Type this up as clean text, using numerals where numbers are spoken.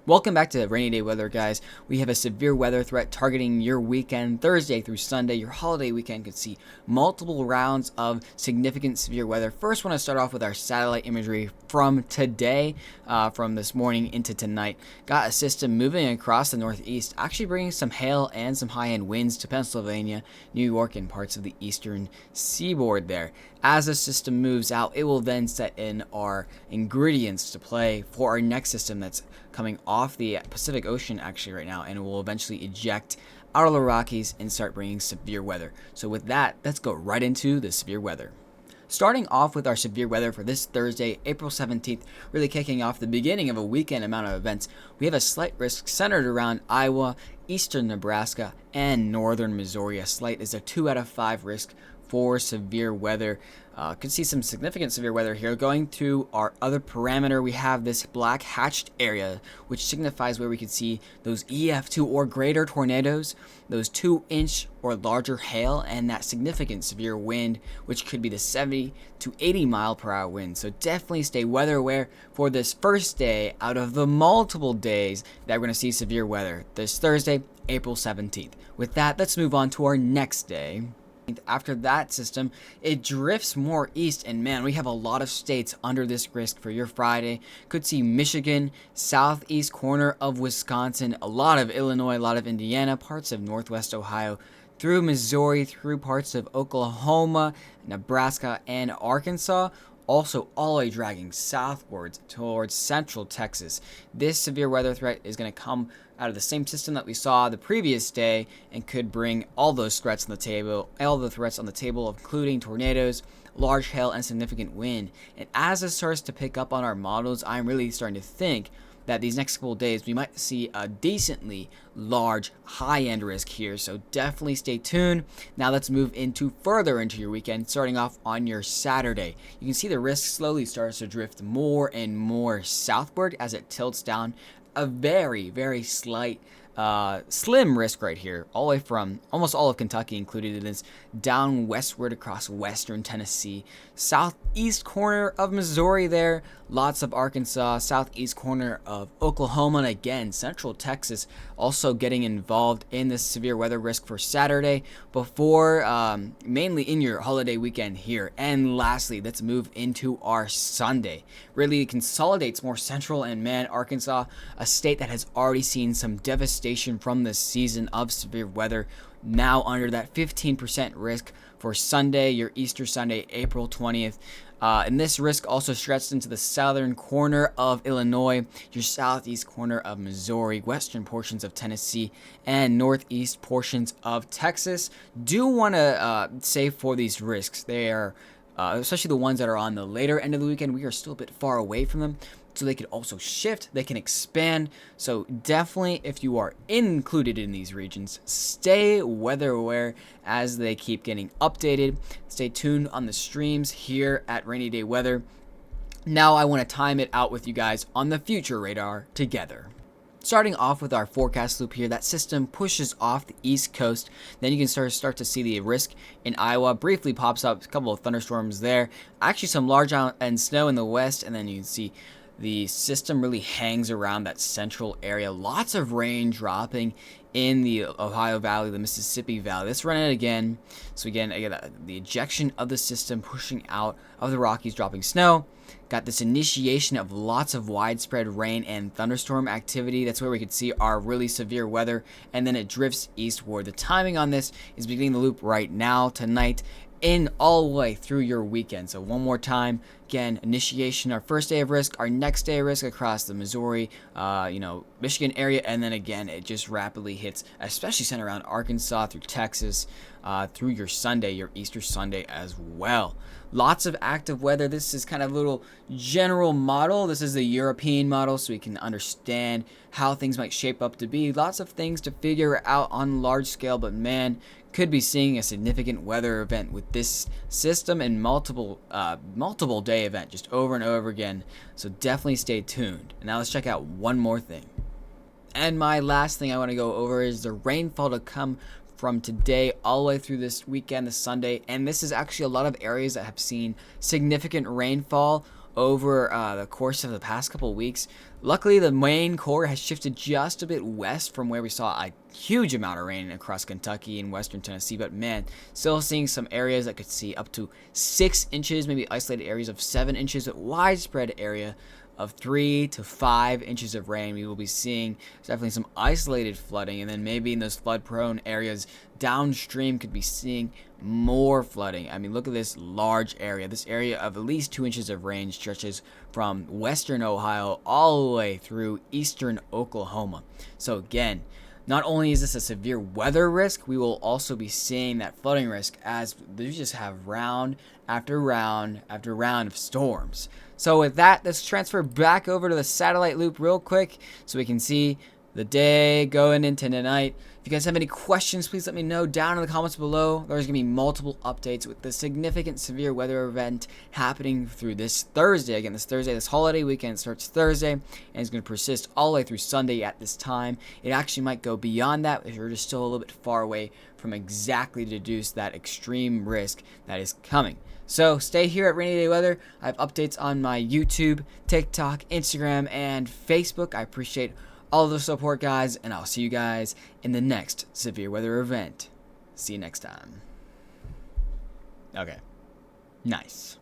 Welcome back to Rainy Day Weather, guys. We have a severe weather threat targeting your weekend, Thursday through Sunday. Your holiday weekend could see multiple rounds of significant severe weather. First, I want to start off with our satellite imagery from today, from this morning into tonight. Got a system moving across the northeast, actually bringing some hail and some high-end winds to Pennsylvania, New York, and parts of the eastern seaboard there. As the system moves out, it will then set in our ingredients to play for our next system that's coming off the Pacific Ocean actually right now, and it will eventually eject out of the Rockies and start bringing severe weather. So with that, let's go right into the severe weather. Starting off with our severe weather for this Thursday, April 17th, really kicking off the beginning of a weekend amount of events. We have a slight risk centered around Iowa, eastern Nebraska, and northern Missouri. A slight is a 2 out of 5 risk for severe weather. Could see some significant severe weather here. Going to our other parameter, we have this black hatched area, which signifies where we could see those EF2 or greater tornadoes, those 2-inch or larger hail, and that significant severe wind, which could be the 70 to 80 mile per hour wind. So definitely stay weather aware for this first day out of the multiple days that we're going to see severe weather this Thursday, April 17th. With that, let's move on to our next day. After that system, it drifts more east, and man, we have a lot of states under this risk for your Friday. Could see Michigan, southeast corner of Wisconsin, a lot of Illinois, a lot of Indiana, parts of northwest Ohio, through Missouri, through parts of Oklahoma, Nebraska, and Arkansas. Also all the way dragging southwards towards central Texas. This severe weather threat is going to come out of the same system that we saw the previous day and could bring all those threats on the table, including tornadoes, large hail, and significant wind. And as it starts to pick up on our models, I'm really starting to think that these next couple of days we might see a decently large high-end risk here, so definitely stay tuned. Now let's move further into your weekend, starting off on your Saturday. You can see the risk slowly starts to drift more and more southward as it tilts down. A very, very slight slim risk right here, all the way from almost all of Kentucky included in this, down westward across western Tennessee, southeast corner of Missouri there, lots of Arkansas, southeast corner of Oklahoma, and again, central Texas also getting involved in this severe weather risk for Saturday before mainly in your holiday weekend here. And lastly, let's move into our Sunday. Really consolidates more central and Arkansas, a state that has already seen some devastation from this season of severe weather, now under that 15% risk for Sunday, your Easter Sunday, April 20th. And this risk also stretched into the southern corner of Illinois, your southeast corner of Missouri, western portions of Tennessee, and northeast portions of Texas. Do want to say for these risks, they are, especially the ones that are on the later end of the weekend, we are still a bit far away from them. So they could also shift, they can expand. So definitely, if you are included in these regions, stay weather aware as they keep getting updated. Stay tuned on the streams here at Rainy Day Weather. Now I want to time it out with you guys on the future radar together. Starting off with our forecast loop here, that system pushes off the east coast. Then you can start to see the risk in Iowa. Briefly pops up a couple of thunderstorms there. Actually some large and snow in the west, and then you can see the system really hangs around that central area. Lots of rain dropping in the Ohio Valley, the Mississippi Valley. Let's run it again. So again, the ejection of the system pushing out of the Rockies, dropping snow. Got this initiation of lots of widespread rain and thunderstorm activity. That's where we could see our really severe weather. And then it drifts eastward. The timing on this is beginning the loop right now, tonight, in all the way through your weekend. So one more time, again, initiation, our first day of risk, our next day of risk across the Missouri, Michigan area, and then again, it just rapidly hits, especially centered around Arkansas through Texas, through your Sunday, your Easter Sunday as well. Lots of active weather. This is kind of a little general model. This is the European model, so we can understand how things might shape up to be. Lots of things to figure out on large scale, but man, could be seeing a significant weather event with this system and multiple day event just over and over again. So definitely stay tuned. And now let's check out one more thing. And my last thing I want to go over is the rainfall to come from today all the way through this weekend, this Sunday. And this is actually a lot of areas that have seen significant rainfall over the course of the past couple weeks. Luckily, the main core has shifted just a bit west from where we saw a huge amount of rain across Kentucky and western Tennessee. But man, still seeing some areas that could see up to 6 inches, maybe isolated areas of 7 inches, but widespread area of 3 to 5 inches of rain. We will be seeing definitely some isolated flooding, and then maybe in those flood-prone areas downstream could be seeing more flooding. I mean, look at this large area. This area of at least 2 inches of rain stretches from western Ohio all the way through eastern Oklahoma. So again, not only is this a severe weather risk, we will also be seeing that flooding risk as we just have round after round after round of storms. So with that, let's transfer back over to the satellite loop real quick so we can see the day going into tonight. If you guys have any questions, please let me know down in the comments below. There's going to be multiple updates with the significant severe weather event happening through this Thursday. Again, this holiday weekend starts Thursday, and it's going to persist all the way through Sunday at this time. It actually might go beyond that if you're just still a little bit far away from exactly deduce that extreme risk that is coming. So stay here at Rainy Day Weather. I have updates on my YouTube, TikTok, Instagram, and Facebook. I appreciate all of the support, guys, and I'll see you guys in the next severe weather event. See you next time. Okay. Nice.